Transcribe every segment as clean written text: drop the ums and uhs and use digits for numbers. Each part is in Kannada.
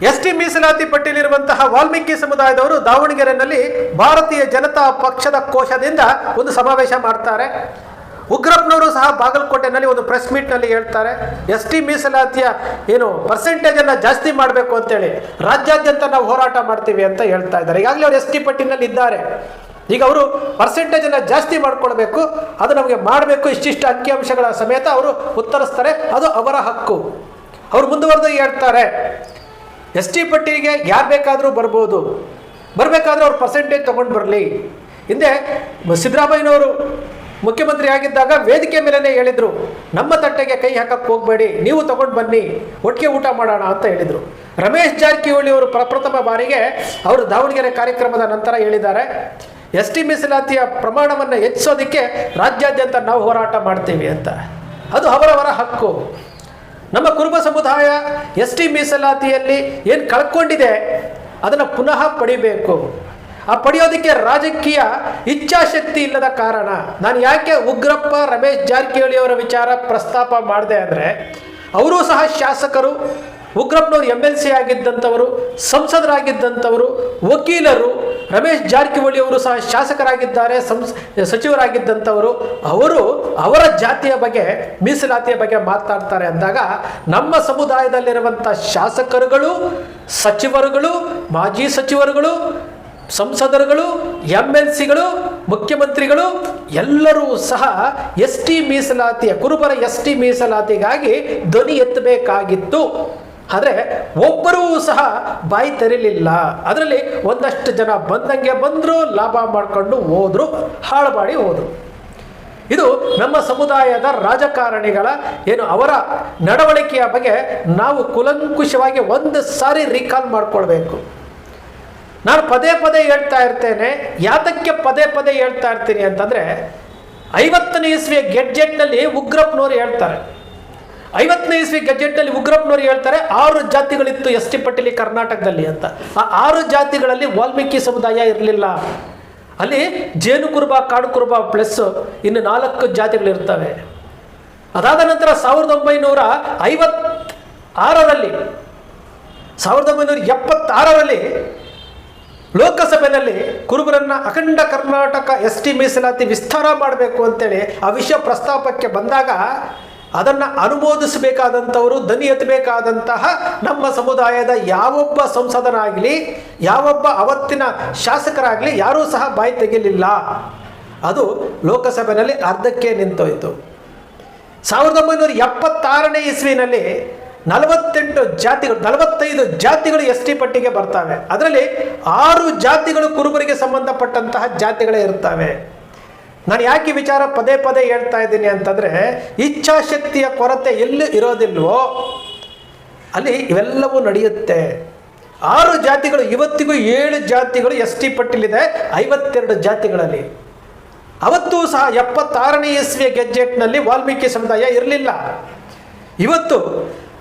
ಎಸ್ ಟಿ ಮೀಸಲಾತಿ ಪಟ್ಟಿಯಲ್ಲಿರುವಂತಹ ವಾಲ್ಮೀಕಿ ಸಮುದಾಯದವರು ದಾವಣಗೆರೆಯಲ್ಲಿ ಭಾರತೀಯ ಜನತಾ ಪಕ್ಷದ ಕೋಶದಿಂದ ಒಂದು ಸಮಾವೇಶ ಮಾಡ್ತಾರೆ. ಉಗ್ರಪ್ಪನವರು ಸಹ ಬಾಗಲಕೋಟೆನಲ್ಲಿ ಒಂದು ಪ್ರೆಸ್ ಮೀಟ್ನಲ್ಲಿ ಹೇಳ್ತಾರೆ, ಎಸ್ ಟಿ ಮೀಸಲಾತಿಯ ಪರ್ಸೆಂಟೇಜನ್ನು ಜಾಸ್ತಿ ಮಾಡಬೇಕು ಅಂತೇಳಿ ರಾಜ್ಯಾದ್ಯಂತ ನಾವು ಹೋರಾಟ ಮಾಡ್ತೀವಿ ಅಂತ ಹೇಳ್ತಾ ಇದ್ದಾರೆ. ಈಗಾಗಲೇ ಅವರು ಎಸ್ ಟಿ ಪಟ್ಟಿನಲ್ಲಿ ಇದ್ದಾರೆ. ಈಗ ಅವರು ಪರ್ಸೆಂಟೇಜನ್ನು ಜಾಸ್ತಿ ಮಾಡ್ಕೊಳ್ಬೇಕು, ಅದು ನಮಗೆ ಮಾಡಬೇಕು, ಇಷ್ಟಿಷ್ಟು ಅಂಕಿಅಂಶಗಳ ಸಮೇತ ಅವರು ಉತ್ತರಿಸ್ತಾರೆ. ಅದು ಅವರ ಹಕ್ಕು. ಅವರು ಮುಂದುವರೆದು ಹೇಳ್ತಾರೆ, ಎಸ್ ಟಿ ಪಟ್ಟಿಗೆ ಯಾರು ಬೇಕಾದರೂ ಬರ್ಬೋದು, ಬರಬೇಕಾದ್ರೆ ಅವ್ರು ಪರ್ಸೆಂಟೇಜ್ ತೊಗೊಂಡು ಬರಲಿ. ಹಿಂದೆ ಸಿದ್ದರಾಮಯ್ಯನವರು ಮುಖ್ಯಮಂತ್ರಿ ಆಗಿದ್ದಾಗ ವೇದಿಕೆ ಮೇಲೇ ಹೇಳಿದರು, ನಮ್ಮ ತಟ್ಟೆಗೆ ಕೈ ಹಾಕಕ್ಕೆ ಹೋಗಬೇಡಿ, ನೀವು ತಗೊಂಡು ಬನ್ನಿ, ಒಟ್ಟಿಗೆ ಊಟ ಮಾಡೋಣ ಅಂತ ಹೇಳಿದರು. ರಮೇಶ್ ಜಾರಕಿಹೊಳಿ ಅವರು ಪ್ರಪ್ರಥಮ ಬಾರಿಗೆ ಅವರು ದಾವಣಗೆರೆ ಕಾರ್ಯಕ್ರಮದ ನಂತರ ಹೇಳಿದ್ದಾರೆ, ಎಸ್ ಟಿ ಮೀಸಲಾತಿಯ ಪ್ರಮಾಣವನ್ನು ಹೆಚ್ಚಿಸೋದಕ್ಕೆ ರಾಜ್ಯಾದ್ಯಂತ ನಾವು ಹೋರಾಟ ಮಾಡ್ತೀವಿ ಅಂತ. ಅದು ಅವರವರ ಹಕ್ಕು. ನಮ್ಮ ಕುರುಬ ಸಮುದಾಯ ಎಸ್ ಟಿ ಮೀಸಲಾತಿಯಲ್ಲಿ ಏನು ಕಳ್ಕೊಂಡಿದೆ ಅದನ್ನು ಪುನಃ ಪಡಿಬೇಕು. ಆ ಪಡೆಯೋದಕ್ಕೆ ರಾಜಕೀಯ ಇಚ್ಛಾಶಕ್ತಿ ಇಲ್ಲದ ಕಾರಣ ನಾನು ಯಾಕೆ ಉಗ್ರಪ್ಪ ರಮೇಶ್ ಜಾರಕಿಹೊಳಿ ಅವರ ವಿಚಾರ ಪ್ರಸ್ತಾಪ ಮಾಡಿದೆ ಅಂದರೆ, ಅವರೂ ಸಹ ಶಾಸಕರು, ಉಗ್ರಪ್ಪನವರು MLC ಆಗಿದ್ದಂಥವರು, ಸಂಸದರಾಗಿದ್ದಂಥವರು, ವಕೀಲರು. ರಮೇಶ್ ಜಾರಕಿಹೊಳಿ ಅವರು ಸಹ ಶಾಸಕರಾಗಿದ್ದಾರೆ, ಸಚಿವರಾಗಿದ್ದಂಥವರು. ಅವರು ಅವರ ಜಾತಿಯ ಬಗ್ಗೆ, ಮೀಸಲಾತಿಯ ಬಗ್ಗೆ ಮಾತಾಡ್ತಾರೆ ಅಂದಾಗ ನಮ್ಮ ಸಮುದಾಯದಲ್ಲಿರುವಂಥ ಶಾಸಕರುಗಳು, ಸಚಿವರುಗಳು, ಮಾಜಿ ಸಚಿವರುಗಳು, ಸಂಸದರುಗಳು, MLCಗಳು, ಮುಖ್ಯಮಂತ್ರಿಗಳು ಎಲ್ಲರೂ ಸಹ ಎಸ್ ಟಿ ಮೀಸಲಾತಿಯ, ಕುರುಬರ ಎಸ್ ಟಿ ಮೀಸಲಾತಿಗಾಗಿ ಧ್ವನಿ ಎತ್ತಬೇಕಾಗಿತ್ತು. ಆದರೆ ಒಬ್ಬರೂ ಸಹ ಬಾಯಿ ತೆರೀಲಿಲ್ಲ. ಅದರಲ್ಲಿ ಒಂದಷ್ಟು ಜನ ಬಂದಂಗೆ ಬಂದರು, ಲಾಭ ಮಾಡಿಕೊಂಡು ಹೋದರು, ಹಾಳು ಮಾಡಿ ಹೋದರು. ಇದು ನಮ್ಮ ಸಮುದಾಯದ ರಾಜಕಾರಣಿಗಳ ಅವರ ನಡವಳಿಕೆಯ ಬಗ್ಗೆ ನಾವು ಕೂಲಂಕುಷವಾಗಿ ಒಂದು ಸಾರಿ ರೀಕಾಲ್ ಮಾಡಿಕೊಳ್ಬೇಕು. ನಾನು ಪದೇ ಪದೇ ಹೇಳ್ತಾ ಇರ್ತೇನೆ. ಯಾತಕ್ಕೆ ಪದೇ ಪದೇ ಹೇಳ್ತಾ ಇರ್ತೀನಿ ಅಂತಂದರೆ, 50ನೇ ಇಸ್ವಿಯ ಗೆಡ್ಜೆಟ್ನಲ್ಲಿ ಉಗ್ರಪ್ಪನವರು ಹೇಳ್ತಾರೆ, 50ನೇ ಇಸ್ವಿ ಗೆಜೆಟ್ನಲ್ಲಿ ಉಗ್ರಪ್ಪನವರು ಹೇಳ್ತಾರೆ 6 ಜಾತಿಗಳಿತ್ತು ಎಸ್ ಟಿ ಪಟ್ಟಿಲಿ ಕರ್ನಾಟಕದಲ್ಲಿ ಅಂತ. ಆ 6 ಜಾತಿಗಳಲ್ಲಿ ವಾಲ್ಮೀಕಿ ಸಮುದಾಯ ಇರಲಿಲ್ಲ. ಅಲ್ಲಿ ಜೇನು ಕುರುಬ, ಕಾಡು ಕುರುಬ ಪ್ಲಸ್ ಇನ್ನು 4 ಜಾತಿಗಳಿರ್ತವೆ. ಅದಾದ ನಂತರ 1976ರಲ್ಲಿ ಲೋಕಸಭೆಯಲ್ಲಿ ಕುರುಬರನ್ನ ಅಖಂಡ ಕರ್ನಾಟಕ ಎಸ್ ಟಿ ಮೀಸಲಾತಿ ವಿಸ್ತಾರ ಮಾಡಬೇಕು ಅಂತೇಳಿ ಆ ವಿಷಯ ಪ್ರಸ್ತಾಪಕ್ಕೆ ಬಂದಾಗ ಅದನ್ನು ಅನುಮೋದಿಸಬೇಕಾದಂಥವರು, ಧ್ವನಿ ಎತ್ತಬೇಕಾದಂತಹ ನಮ್ಮ ಸಮುದಾಯದ ಯಾವೊಬ್ಬ ಸಂಸದನಾಗಲಿ, ಯಾವೊಬ್ಬ ಅವತ್ತಿನ ಶಾಸಕರಾಗಲಿ ಯಾರೂ ಸಹ ಬಾಯಿ ತೆಗಿಲಿಲ್ಲ. ಅದು ಲೋಕಸಭೆಯಲ್ಲಿ ಅರ್ಧಕ್ಕೆ ನಿಂತೋಯ್ತು. 1976ನೇ ಇಸ್ವಿನಲ್ಲಿ 45 ಜಾತಿಗಳು ಎಸ್ ಟಿ ಪಟ್ಟಿಗೆ ಬರ್ತವೆ. ಅದರಲ್ಲಿ 6 ಜಾತಿಗಳು ಕುರುಬರಿಗೆ ಸಂಬಂಧಪಟ್ಟಂತಹ ಜಾತಿಗಳೇ ಇರ್ತವೆ. ನಾನು ಯಾಕೆ ವಿಚಾರ ಪದೇ ಪದೇ ಹೇಳ್ತಾ ಇದ್ದೀನಿ ಅಂತಂದರೆ, ಇಚ್ಛಾಶಕ್ತಿಯ ಕೊರತೆ ಎಲ್ಲಿ ಇರೋದಿಲ್ವೋ ಅಲ್ಲಿ ಇವೆಲ್ಲವೂ ನಡೆಯುತ್ತೆ. 6 ಜಾತಿಗಳು, ಇವತ್ತಿಗೂ 7 ಜಾತಿಗಳು ಎಸ್ ಟಿ ಪಟ್ಟಿಲಿದೆ 52 ಜಾತಿಗಳಲ್ಲಿ. ಅವತ್ತೂ ಸಹ 76ನೇ ಇಸ್ವಿಯ ಗೆಜೆಟ್ನಲ್ಲಿ ವಾಲ್ಮೀಕಿ ಸಮುದಾಯ ಇರಲಿಲ್ಲ. ಇವತ್ತು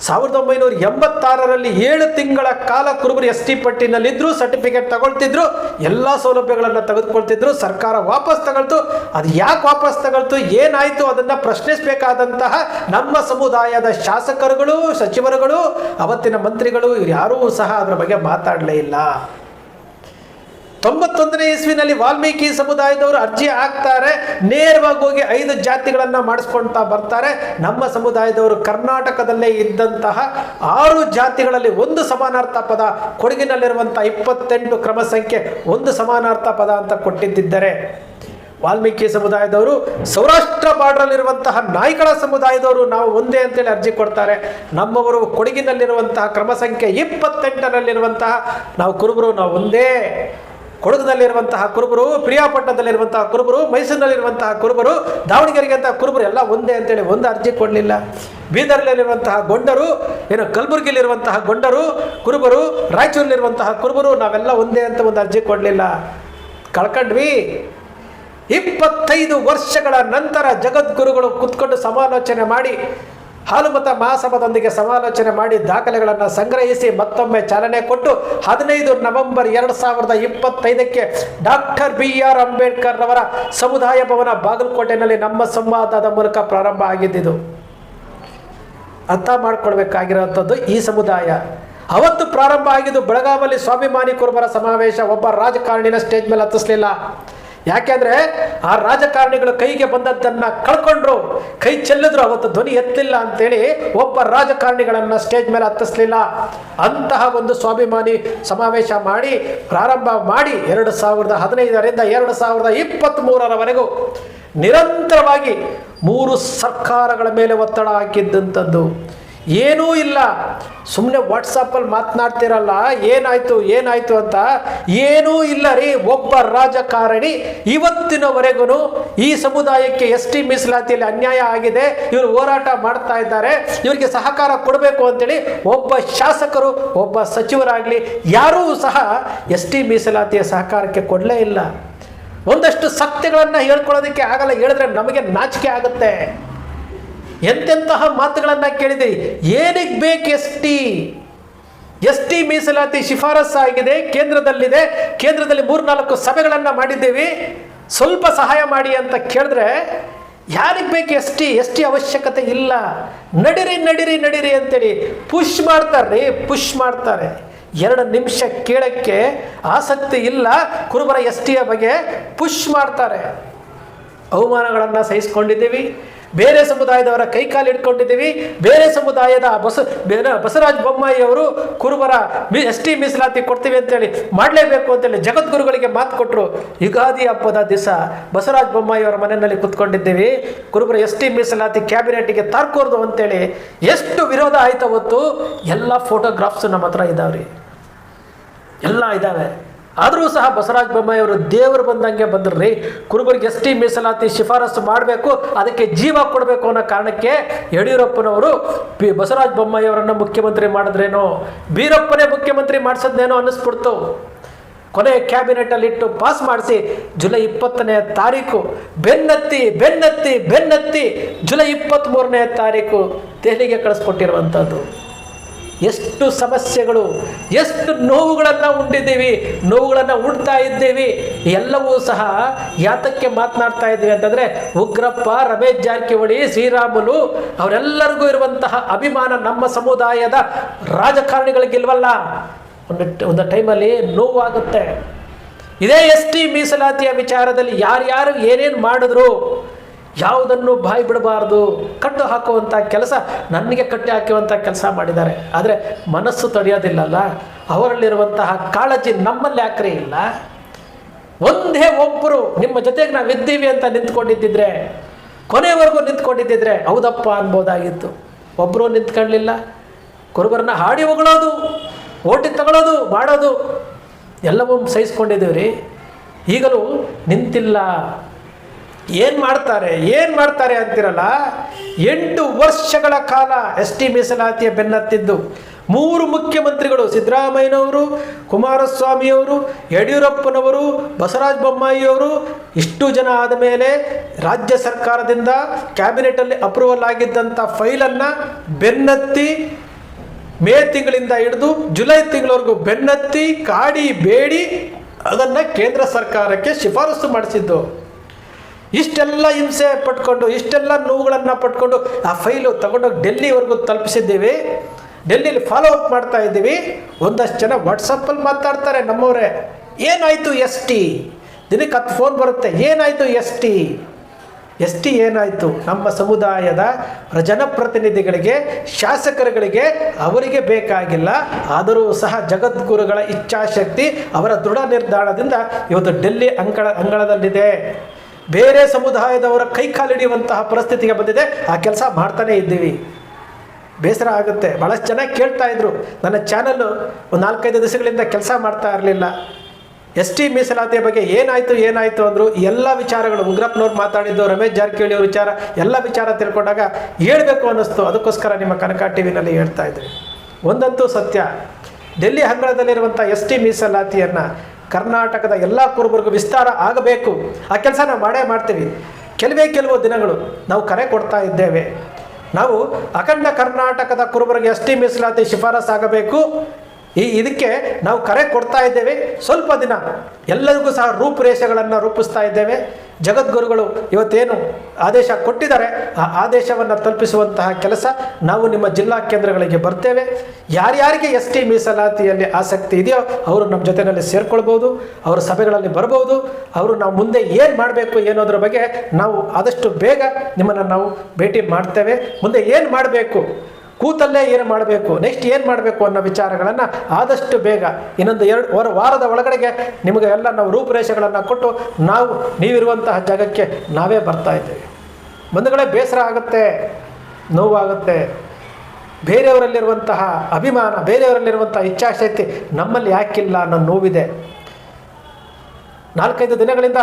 1986ರಲ್ಲಿ 7 ತಿಂಗಳ ಕಾಲ ಕುರುಬರು ಎಸ್ ಟಿ ಪಟ್ಟಿನಲ್ಲಿದ್ದರು, ಸರ್ಟಿಫಿಕೇಟ್ ತಗೊಳ್ತಿದ್ರು, ಎಲ್ಲ ಸೌಲಭ್ಯಗಳನ್ನು ತೆಗೆದುಕೊಳ್ತಿದ್ರು. ಸರ್ಕಾರ ವಾಪಸ್ ತಗೊಳ್ತು. ಅದು ಯಾಕೆ ವಾಪಸ್ ತಗೊಳ್ತು, ಏನಾಯಿತು ಅದನ್ನು ಪ್ರಶ್ನಿಸಬೇಕಾದಂತಹ ನಮ್ಮ ಸಮುದಾಯದ ಶಾಸಕರುಗಳು, ಸಚಿವರುಗಳು, ಅವತ್ತಿನ ಮಂತ್ರಿಗಳು ಯಾರೂ ಸಹ ಅದರ ಬಗ್ಗೆ ಮಾತಾಡಲೇ ಇಲ್ಲ. 91ನೇ ಇಸ್ವಿನಲ್ಲಿ ವಾಲ್ಮೀಕಿ ಸಮುದಾಯದವರು ಅರ್ಜಿ ಹಾಕ್ತಾರೆ, ನೇರವಾಗಿ ಹೋಗಿ 5 ಜಾತಿಗಳನ್ನು ಮಾಡಿಸ್ಕೊಳ್ತಾ ಬರ್ತಾರೆ. ನಮ್ಮ ಸಮುದಾಯದವರು ಕರ್ನಾಟಕದಲ್ಲೇ ಇದ್ದಂತಹ 6 ಜಾತಿಗಳಲ್ಲಿ ಒಂದು ಸಮಾನಾರ್ಥ ಪದ, ಕೊಡಗಿನಲ್ಲಿರುವಂಥ 28 ಕ್ರಮ ಸಂಖ್ಯೆ 1 ಸಮಾನಾರ್ಥ ಪದ ಅಂತ ಕೊಟ್ಟಿದ್ದರೆ, ವಾಲ್ಮೀಕಿ ಸಮುದಾಯದವರು ಸೌರಾಷ್ಟ್ರ ಬಾರ್ಡ್ರಲ್ಲಿರುವಂತಹ ನಾಯ್ಕಳ ಸಮುದಾಯದವರು ನಾವು ಒಂದೇ ಅಂತೇಳಿ ಅರ್ಜಿ ಕೊಡ್ತಾರೆ. ನಮ್ಮವರು ಕೊಡಗಿನಲ್ಲಿರುವಂತಹ ಕ್ರಮ ಸಂಖ್ಯೆ 28ರಲ್ಲಿರುವಂತಹ ನಾವು ಕುರುಬರು ನಾವು ಒಂದೇ. ಕೊಡಗಿನಲ್ಲಿರುವಂತಹ ಕುರುಬರು, ಪ್ರಿಯಾಪಟ್ಟಣದಲ್ಲಿರುವಂತಹ ಕುರುಬರು, ಮೈಸೂರಿನಲ್ಲಿರುವಂತಹ ಕುರುಬರು, ದಾವಣಗೆರೆಗೆ ಕುರುಬರು ಎಲ್ಲ ಒಂದೇ ಅಂತೇಳಿ ಒಂದು ಅರ್ಜಿ ಕೊಡಲಿಲ್ಲ. ಬೀದರ್ನಲ್ಲಿರುವಂತಹ ಗೊಂಡರು, ಕಲಬುರಗಿಲಿರುವಂತಹ ಗೊಂಡರು ಕುರುಬರು, ರಾಯಚೂರಿನಲ್ಲಿರುವಂತಹ ಕುರುಬರು ನಾವೆಲ್ಲ ಒಂದೇ ಅಂತ ಒಂದು ಅರ್ಜಿ ಕೊಡಲಿಲ್ಲ. ಕಳ್ಕೊಂಡ್ವಿ. 25 ವರ್ಷಗಳ ನಂತರ ಜಗದ್ಗುರುಗಳು ಕೂತ್ಕೊಂಡು ಸಮಾಲೋಚನೆ ಮಾಡಿ, ಹಾಲುಮತ ಮಹಾಸಭಾದೊಂದಿಗೆ ಸಮಾಲೋಚನೆ ಮಾಡಿ, ದಾಖಲೆಗಳನ್ನು ಸಂಗ್ರಹಿಸಿ ಮತ್ತೊಮ್ಮೆ ಚಾಲನೆ ಕೊಟ್ಟು 15 ನವೆಂಬರ್ 2025ಕ್ಕೆ ಡಾಕ್ಟರ್ BR ಅಂಬೇಡ್ಕರ್ ರವರ ಸಮುದಾಯ ಭವನ ಬಾಗಲಕೋಟೆಯಲ್ಲಿ ನಮ್ಮ ಸಂವಾದದ ಮೂಲಕ ಪ್ರಾರಂಭ ಆಗಿದ್ದಿದ್ದು. ಅರ್ಥ ಮಾಡ್ಕೊಳ್ಬೇಕಾಗಿರೋಂಥದ್ದು ಈ ಸಮುದಾಯ. ಅವತ್ತು ಪ್ರಾರಂಭ ಆಗಿದ್ದು ಬೆಳಗಾವಲ್ಲಿ ಸ್ವಾಭಿಮಾನಿ ಕುರುಬರ ಸಮಾವೇಶ. ಒಬ್ಬ ರಾಜಕಾರಣಿನ ಸ್ಟೇಜ್ ಮೇಲೆ ಹತ್ತಿಸ್ಲಿಲ್ಲ. ಯಾಕೆಂದ್ರೆ ಆ ರಾಜಕಾರಣಿಗಳು ಕೈಗೆ ಬಂದದ್ದನ್ನ ಕಳ್ಕೊಂಡ್ರು, ಕೈ ಚೆಲ್ಲಿದ್ರು, ಅವತ್ತು ಧ್ವನಿ ಎತ್ತಲಿಲ್ಲ ಅಂತೇಳಿ ಒಬ್ಬ ರಾಜಕಾರಣಿಗಳನ್ನ ಸ್ಟೇಜ್ ಮೇಲೆ ಹತ್ತಿಸ್ಲಿಲ್ಲ. ಅಂತಹ ಒಂದು ಸ್ವಾಭಿಮಾನಿ ಸಮಾವೇಶ ಮಾಡಿ ಪ್ರಾರಂಭ ಮಾಡಿ 2015ರಿಂದ 2023ರವರೆಗೂ ನಿರಂತರವಾಗಿ 3 ಸರ್ಕಾರಗಳ ಮೇಲೆ ಒತ್ತಡ ಹಾಕಿದ್ದಂಥದ್ದು. ಏನೂ ಇಲ್ಲ, ಸುಮ್ಮನೆ ವಾಟ್ಸಪ್ಪಲ್ಲಿ ಮಾತನಾಡ್ತಿರಲ್ಲ ಏನಾಯ್ತು ಅಂತ. ಏನೂ ಇಲ್ಲ ರೀ. ಒಬ್ಬ ರಾಜಕಾರಣಿ ಇವತ್ತಿನವರೆಗೂ ಈ ಸಮುದಾಯಕ್ಕೆ ST ಮೀಸಲಾತಿಯಲ್ಲಿ ಅನ್ಯಾಯ ಆಗಿದೆ, ಇವರು ಹೋರಾಟ ಮಾಡ್ತಾ ಇದ್ದಾರೆ, ಇವರಿಗೆ ಸಹಕಾರ ಕೊಡಬೇಕು ಅಂತೇಳಿ ಒಬ್ಬ ಶಾಸಕರು, ಒಬ್ಬ ಸಚಿವರಾಗಲಿ ಯಾರೂ ಸಹ ST ಮೀಸಲಾತಿಯ ಸಹಕಾರಕ್ಕೆ ಕೊಡಲೇ ಇಲ್ಲ. ಒಂದಷ್ಟು ಸತ್ಯಗಳನ್ನು ಹೇಳ್ಕೊಳ್ಳೋದಕ್ಕೆ ಆಗಲ್ಲ, ಹೇಳಿದ್ರೆ ನಮಗೆ ನಾಚಿಕೆ ಆಗುತ್ತೆ. ಎಂತೆಂತಹ ಮಾತುಗಳನ್ನು ಕೇಳಿದಿರಿ. ಏನಕ್ಕೆ ಬೇಕು ST ಮೀಸಲಾತಿ ಶಿಫಾರಸ್ಸಾಗಿದೆ, ಕೇಂದ್ರದಲ್ಲಿದೆ, ಕೇಂದ್ರದಲ್ಲಿ 3-4 ಸಭೆಗಳನ್ನು ಮಾಡಿದ್ದೀವಿ, ಸ್ವಲ್ಪ ಸಹಾಯ ಮಾಡಿ ಅಂತ ಕೇಳಿದ್ರೆ ಯಾರಿಗೆ ಬೇಕು ST ಅವಶ್ಯಕತೆ ಇಲ್ಲ, ನಡಿರಿ ಅಂತೇಳಿ ಪುಷ್ ಮಾಡ್ತಾರೆ. 2 ನಿಮಿಷ ಕೇಳಕ್ಕೆ ಆಸಕ್ತಿ ಇಲ್ಲ. ಕುರುಬರ STಯ ಬಗ್ಗೆ ಪುಷ್ ಮಾಡ್ತಾರೆ. ಅವಮಾನಗಳನ್ನು ಸಹಿಸ್ಕೊಂಡಿದ್ದೀವಿ, ಬೇರೆ ಸಮುದಾಯದವರ ಕೈಕಾಲು ಇಟ್ಕೊಂಡಿದ್ದೀವಿ. ಬೇರೆ ಸಮುದಾಯದ ಬಸವರಾಜ ಬೊಮ್ಮಾಯಿ ಅವರು ಕುರುಬರ ST ಮೀಸಲಾತಿ ಕೊಡ್ತೀವಿ ಅಂತೇಳಿ ಮಾಡಲೇಬೇಕು ಅಂತೇಳಿ ಜಗದ್ಗುರುಗಳಿಗೆ ಮಾತು ಕೊಟ್ಟರು. ಯುಗಾದಿ ಹಬ್ಬದ ದಿವಸ ಬಸವರಾಜ ಬೊಮ್ಮಾಯಿ ಅವರ ಮನೆಯಲ್ಲಿ ಕುತ್ಕೊಂಡಿದ್ದೀವಿ. ಕುರುಬರ ST ಮೀಸಲಾತಿ ಕ್ಯಾಬಿನೆಟ್ಗೆ ತಾರ್ಕೋರ್ದು ಅಂತೇಳಿ ಎಷ್ಟು ವಿರೋಧ ಆಯ್ತು ಅವತ್ತು. ಎಲ್ಲ ಫೋಟೋಗ್ರಾಫ್ಸು ನಮ್ಮ ಹತ್ರ ಇದ್ದಾವ್ರಿ, ಎಲ್ಲ ಇದ್ದಾವೆ. ಆದರೂ ಸಹ ಬಸವರಾಜ ಬೊಮ್ಮಾಯಿ ಅವರು ದೇವರು ಬಂದಂಗೆ ಬಂದ್ರಿ. ಕುರುಬರಿಗೆ ST ಮೀಸಲಾತಿ ಶಿಫಾರಸು ಮಾಡಬೇಕು, ಅದಕ್ಕೆ ಜೀವ ಕೊಡಬೇಕು ಅನ್ನೋ ಕಾರಣಕ್ಕೆ ಯಡಿಯೂರಪ್ಪನವರು ಬಸವರಾಜ ಬೊಮ್ಮಾಯಿ ಅವರನ್ನು ಮುಖ್ಯಮಂತ್ರಿ ಮಾಡಿದ್ರೇನೋ, ಬೀರಪ್ಪನೇ ಮುಖ್ಯಮಂತ್ರಿ ಮಾಡಿಸೋದೇನೋ ಅನ್ನಿಸ್ಬಿಡ್ತು. ಕೊನೆ ಕ್ಯಾಬಿನೆಟಲ್ಲಿ ಇಟ್ಟು ಪಾಸ್ ಮಾಡಿಸಿ ಜುಲೈ 20ನೇ ತಾರೀಕು ಬೆನ್ನತ್ತಿ ಜುಲೈ 23ನೇ ತಾರೀಕು ದೆಹಲಿಗೆ ಕಳಿಸ್ಕೊಟ್ಟಿರುವಂಥದ್ದು. ಎಷ್ಟು ಸಮಸ್ಯೆಗಳು, ಎಷ್ಟು ನೋವುಗಳನ್ನು ಉಂಡಿದ್ದೀವಿ, ನೋವುಗಳನ್ನು ಉಣ್ತಾ ಇದ್ದೀವಿ. ಎಲ್ಲವೂ ಸಹ ಯಾತಕ್ಕೆ ಮಾತನಾಡ್ತಾ ಇದ್ದೀವಿ ಅಂತಂದರೆ, ಉಗ್ರಪ್ಪ, ರಮೇಶ್ ಜಾರಕಿಹೊಳಿ, ಶ್ರೀರಾಮುಲು ಅವರೆಲ್ಲರಿಗೂ ಇರುವಂತಹ ಅಭಿಮಾನ ನಮ್ಮ ಸಮುದಾಯದ ರಾಜಕಾರಣಿಗಳಿಗಿಲ್ವಲ್ಲ. ಒಂದು ಟೈಮಲ್ಲಿ ನೋವಾಗುತ್ತೆ. ಇದೇ ST ಮೀಸಲಾತಿಯ ವಿಚಾರದಲ್ಲಿ ಯಾರ್ಯಾರು ಏನೇನು ಮಾಡಿದ್ರು ಯಾವುದನ್ನು ಬಾಯಿ ಬಿಡಬಾರ್ದು, ಕಟ್ಟು ಹಾಕುವಂಥ ಕೆಲಸ, ನನಗೆ ಕಟ್ಟಿ ಹಾಕುವಂಥ ಕೆಲಸ ಮಾಡಿದ್ದಾರೆ. ಆದರೆ ಮನಸ್ಸು ತಡೆಯೋದಿಲ್ಲಲ್ಲ. ಅವರಲ್ಲಿರುವಂತಹ ಕಾಳಜಿ ನಮ್ಮಲ್ಲಿ ಯಾಕ್ರೆ ಇಲ್ಲ? ಒಂದೇ ಒಬ್ಬರು ನಿಮ್ಮ ಜೊತೆಗೆ ನಾವು ಇದ್ದೀವಿ ಅಂತ ನಿಂತ್ಕೊಂಡಿದ್ದಿದ್ರೆ, ಕೊನೆವರೆಗೂ ನಿಂತ್ಕೊಂಡಿದ್ದಿದ್ರೆ ಹೌದಪ್ಪ ಅನ್ಬೋದಾಗಿತ್ತು. ಒಬ್ಬರು ನಿಂತ್ಕೊಳ್ಳಲಿಲ್ಲ. ಕುರುಬರನ್ನ ಹಾಡಿ ಹೊಗಳೋದು, ಓಟಿ ತಗೊಳ್ಳೋದು, ಮಾಡೋದು ಎಲ್ಲವೂ ಸಹಿಸ್ಕೊಂಡಿದ್ದೀವಿ ರೀ. ಈಗಲೂ ನಿಂತಿಲ್ಲ. ಏನು ಮಾಡ್ತಾರೆ ಅಂತಿರಲ್ಲ. 8 ವರ್ಷಗಳ ಕಾಲ ST ಮೀಸಲಾತಿಯ ಬೆನ್ನತ್ತಿದ್ದು 3 ಮುಖ್ಯಮಂತ್ರಿಗಳು, ಸಿದ್ದರಾಮಯ್ಯನವರು, ಕುಮಾರಸ್ವಾಮಿಯವರು, ಯಡಿಯೂರಪ್ಪನವರು, ಬಸವರಾಜ ಬೊಮ್ಮಾಯಿಯವರು, ಇಷ್ಟು ಜನ ಆದ ಮೇಲೆ ರಾಜ್ಯ ಸರ್ಕಾರದಿಂದ ಕ್ಯಾಬಿನೆಟಲ್ಲಿ ಅಪ್ರೂವಲ್ ಆಗಿದ್ದಂಥ ಫೈಲನ್ನು ಬೆನ್ನತ್ತಿ ಮೇ ತಿಂಗಳಿಂದ ಹಿಡಿದು ಜುಲೈ ತಿಂಗಳವರೆಗೂ ಬೆನ್ನತ್ತಿ ಕಾಡಿ ಬೇಡಿ ಅದನ್ನು ಕೇಂದ್ರ ಸರ್ಕಾರಕ್ಕೆ ಶಿಫಾರಸು ಮಾಡಿಸಿದ್ದು. ಇಷ್ಟೆಲ್ಲ ಹಿಂಸೆ ಪಟ್ಕೊಂಡು, ಇಷ್ಟೆಲ್ಲ ನೋವುಗಳನ್ನು ಪಟ್ಕೊಂಡು ಆ ಫೈಲು ತಗೊಂಡೋಗಿ ಡೆಲ್ಲಿವರೆಗೂ ತಲುಪಿಸಿದ್ದೀವಿ. ಡೆಲ್ಲಿಲಿ ಫಾಲೋ ಅಪ್ ಮಾಡ್ತಾ ಇದ್ದೀವಿ. ಒಂದಷ್ಟು ಜನ ವಾಟ್ಸಪ್ಪಲ್ಲಿ ಮಾತಾಡ್ತಾರೆ ನಮ್ಮವರೇ, ಏನಾಯಿತು ST? ದಿನಕ್ಕೆ 10 ಫೋನ್ ಬರುತ್ತೆ, ಏನಾಯಿತು ST ಏನಾಯಿತು? ನಮ್ಮ ಸಮುದಾಯದ ಜನಪ್ರತಿನಿಧಿಗಳಿಗೆ, ಶಾಸಕರುಗಳಿಗೆ ಅವರಿಗೆ ಬೇಕಾಗಿಲ್ಲ. ಆದರೂ ಸಹ ಜಗದ್ಗುರುಗಳ ಇಚ್ಛಾಶಕ್ತಿ, ಅವರ ದೃಢ ನಿರ್ಧಾರದಿಂದ ಇವತ್ತು ಡೆಲ್ಲಿ ಅಂಗಳದಲ್ಲಿದೆ. ಬೇರೆ ಸಮುದಾಯದವರ ಕೈಕಾಲಿಡಿಯುವಂತಹ ಪರಿಸ್ಥಿತಿಗೆ ಬಂದಿದೆ. ಆ ಕೆಲಸ ಮಾಡ್ತಾನೇ ಇದ್ದೀವಿ. ಬೇಸರ ಆಗುತ್ತೆ. ಭಾಳಷ್ಟು ಜನ ಕೇಳ್ತಾ ಇದ್ರು, ನನ್ನ ಚಾನಲ್ಲು ಒಂದು 4-5 ದಿವಸಗಳಿಂದ ಕೆಲಸ ಮಾಡ್ತಾ ಇರಲಿಲ್ಲ, ST ಮೀಸಲಾತಿಯ ಬಗ್ಗೆ ಏನಾಯಿತು ಅಂದರು. ಎಲ್ಲ ವಿಚಾರಗಳು ಉಗ್ರಪ್ಪನವ್ರು ಮಾತಾಡಿದ್ದು, ರಮೇಶ್ ಜಾರಕಿಹೊಳಿ ಅವ್ರ ವಿಚಾರ, ಎಲ್ಲ ವಿಚಾರ ತಿಳ್ಕೊಂಡಾಗ ಹೇಳಬೇಕು ಅನ್ನಿಸ್ತು. ಅದಕ್ಕೋಸ್ಕರ ನಿಮ್ಮ ಕನಕ ಟಿವಿನಲ್ಲಿ ಹೇಳ್ತಾ ಇದ್ವಿ. ಒಂದಂತೂ ಸತ್ಯ, ಡೆಲ್ಲಿ ಅಂಗಳದಲ್ಲಿರುವಂಥ ST ಮೀಸಲಾತಿಯನ್ನು ಕರ್ನಾಟಕದ ಎಲ್ಲ ಕುರುಬರಿಗೂ ವಿಸ್ತಾರ ಆಗಬೇಕು. ಆ ಕೆಲಸ ನಾವು ಮಾಡೇ ಮಾಡ್ತೀವಿ. ಕೆಲವು ದಿನಗಳು ನಾವು ಕರೆ ಕೊಡ್ತಾ ಇದ್ದೇವೆ. ನಾವು ಅಖಂಡ ಕರ್ನಾಟಕದ ಕುರುಬರಿಗೆ ST ಮೀಸಲಾತಿ ಶಿಫಾರಸು ಆಗಬೇಕು, ಇದಕ್ಕೆ ನಾವು ಕರೆ ಕೊಡ್ತಾ ಇದ್ದೇವೆ. ಸ್ವಲ್ಪ ದಿನ ಎಲ್ಲರಿಗೂ ಸಹ ರೂಪುರೇಷೆಗಳನ್ನು ರೂಪಿಸ್ತಾ ಇದ್ದೇವೆ. ಜಗದ್ಗುರುಗಳು ಇವತ್ತೇನು ಆದೇಶ ಕೊಟ್ಟಿದ್ದಾರೆ ಆ ಆದೇಶವನ್ನು ತಲುಪಿಸುವಂತಹ ಕೆಲಸ ನಾವು ನಿಮ್ಮ ಜಿಲ್ಲಾ ಕೇಂದ್ರಗಳಿಗೆ ಬರ್ತೇವೆ. ಯಾರ್ಯಾರಿಗೆ ಎಸ್ ಟಿ ಮೀಸಲಾತಿಯಲ್ಲಿ ಆಸಕ್ತಿ ಇದೆಯೋ ಅವರು ನಮ್ಮ ಜೊತೆಯಲ್ಲಿ ಸೇರ್ಕೊಳ್ಬೋದು, ಅವರ ಸಭೆಗಳಲ್ಲಿ ಬರ್ಬೋದು. ಅವರು ನಾವು ಮುಂದೆ ಏನು ಮಾಡಬೇಕು ಏನೋದ್ರ ಬಗ್ಗೆ ನಾವು ಆದಷ್ಟು ಬೇಗ ನಿಮ್ಮನ್ನು ನಾವು ಭೇಟಿ ಮಾಡ್ತೇವೆ. ಮುಂದೆ ಏನು ಮಾಡಬೇಕು, ಕೂತಲ್ಲೇ ಏನು ಮಾಡಬೇಕು, ನೆಕ್ಸ್ಟ್ ಏನು ಮಾಡಬೇಕು ಅನ್ನೋ ವಿಚಾರಗಳನ್ನು ಆದಷ್ಟು ಬೇಗ ಇನ್ನೊಂದು 2 ವಾರದ ಒಳಗಡೆಗೆ ನಿಮಗೆ ಎಲ್ಲ ನಾವು ರೂಪುರೇಷೆಗಳನ್ನು ಕೊಟ್ಟು ನಾವು ನೀವಿರುವಂತಹ ಜಾಗಕ್ಕೆ ನಾವೇ ಬರ್ತಾ ಇದ್ದೇವೆ. ಬಂಧುಗಳೇ, ಬೇಸರ ಆಗುತ್ತೆ, ನೋವಾಗುತ್ತೆ. ಬೇರೆಯವರಲ್ಲಿರುವಂತಹ ಅಭಿಮಾನ, ಬೇರೆಯವರಲ್ಲಿರುವಂತಹ ಇಚ್ಛಾಶಕ್ತಿ ನಮ್ಮಲ್ಲಿ ಯಾಕಿಲ್ಲ ಅನ್ನೋ ನೋವಿದೆ. 4-5 ದಿನಗಳಿಂದ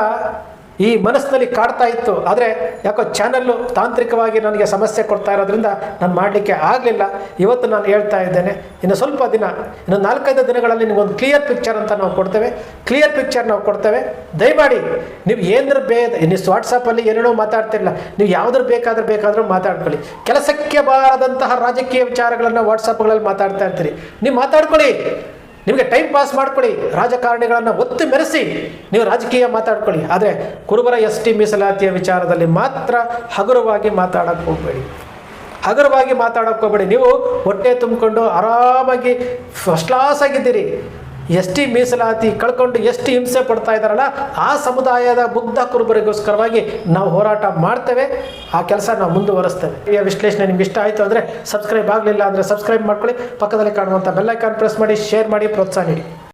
ಈ ಮನಸ್ಸಿನಲ್ಲಿ ಕಾಡ್ತಾ ಇತ್ತು. ಆದರೆ ಯಾಕೋ ಚಾನಲ್ಲು ತಾಂತ್ರಿಕವಾಗಿ ನನಗೆ ಸಮಸ್ಯೆ ಕೊಡ್ತಾ ಇರೋದ್ರಿಂದ ನಾನು ಮಾಡಲಿಕ್ಕೆ ಆಗಲಿಲ್ಲ. ಇವತ್ತು ನಾನು ಹೇಳ್ತಾ ಇದ್ದೇನೆ, ಇನ್ನು ಸ್ವಲ್ಪ ದಿನ, ಇನ್ನು 4-5 ದಿನಗಳಲ್ಲಿ ನಿಮಗೊಂದು ಕ್ಲಿಯರ್ ಪಿಕ್ಚರ್ ಅಂತ ನಾವು ಕೊಡ್ತೇವೆ. ಕ್ಲಿಯರ್ ಪಿಕ್ಚರ್ ನಾವು ಕೊಡ್ತೇವೆ. ದಯಮಾಡಿ ನೀವು ಏನರ ನೀವು ವಾಟ್ಸಪ್ಪಲ್ಲಿ ಏನೇನೋ ಮಾತಾಡ್ತಿರಲಿಲ್ಲ, ನೀವು ಯಾವುದ್ರ ಬೇಕಾದರೂ ಮಾತಾಡ್ಕೊಳ್ಳಿ. ಕೆಲಸಕ್ಕೆ ಬಾರದಂತಹ ರಾಜಕೀಯ ವಿಚಾರಗಳನ್ನು ವಾಟ್ಸಪ್ಗಳಲ್ಲಿ ಮಾತಾಡ್ತಾ ಇರ್ತೀರಿ. ನೀವು ಮಾತಾಡ್ಕೊಳ್ಳಿ, ನಿಮಗೆ ಟೈಮ್ ಪಾಸ್ ಮಾಡ್ಕೊಳ್ಳಿ. ರಾಜಕಾರಣಿಗಳನ್ನು ಒತ್ತು ಮೆರೆಸಿ ನೀವು ರಾಜಕೀಯ ಮಾತಾಡ್ಕೊಳ್ಳಿ. ಆದರೆ ಕುರುಬರ ಎಸ್ ಟಿ ಮೀಸಲಾತಿಯ ವಿಚಾರದಲ್ಲಿ ಮಾತ್ರ ಹಗುರವಾಗಿ ಮಾತಾಡೋಕ್ಕೆ ಹೋಗಬೇಡಿ. ನೀವು ಹೊಟ್ಟೆ ತುಂಬಿಕೊಂಡು ಆರಾಮಾಗಿ ಫಸ್ಟ್ ಕ್ಲಾಸ್ ಆಗಿದ್ದೀರಿ. ಎಸ್ ಟಿ ಮೀಸಲಾತಿ ಕಳ್ಕೊಂಡು ಎಷ್ಟು ಹಿಂಸೆ ಪಡ್ತಾ ಇದ್ದಾರಲ್ಲ, ಆ ಸಮುದಾಯದ ಮುಗ್ಧ ಕುರುಬರಿಗೋಸ್ಕರವಾಗಿ ನಾವು ಹೋರಾಟ ಮಾಡ್ತೇವೆ. ಆ ಕೆಲಸ ನಾವು ಮುಂದುವರಿಸ್ತೇವೆ. ಈ ವಿಶ್ಲೇಷಣೆ ನಿಮ್ಗೆ ಇಷ್ಟ ಆಯಿತು ಅಂದರೆ ಸಬ್ಸ್ಕ್ರೈಬ್ ಆಗಲಿಲ್ಲ ಅಂದರೆ ಸಬ್ಸ್ಕ್ರೈಬ್ ಮಾಡ್ಕೊಳ್ಳಿ. ಪಕ್ಕದಲ್ಲಿ ಕಾಣುವಂಥ ಬೆಲ್ ಐಕಾನ್ ಪ್ರೆಸ್ ಮಾಡಿ, ಶೇರ್ ಮಾಡಿ, ಪ್ರೋತ್ಸಾಹ ನೀಡಿ.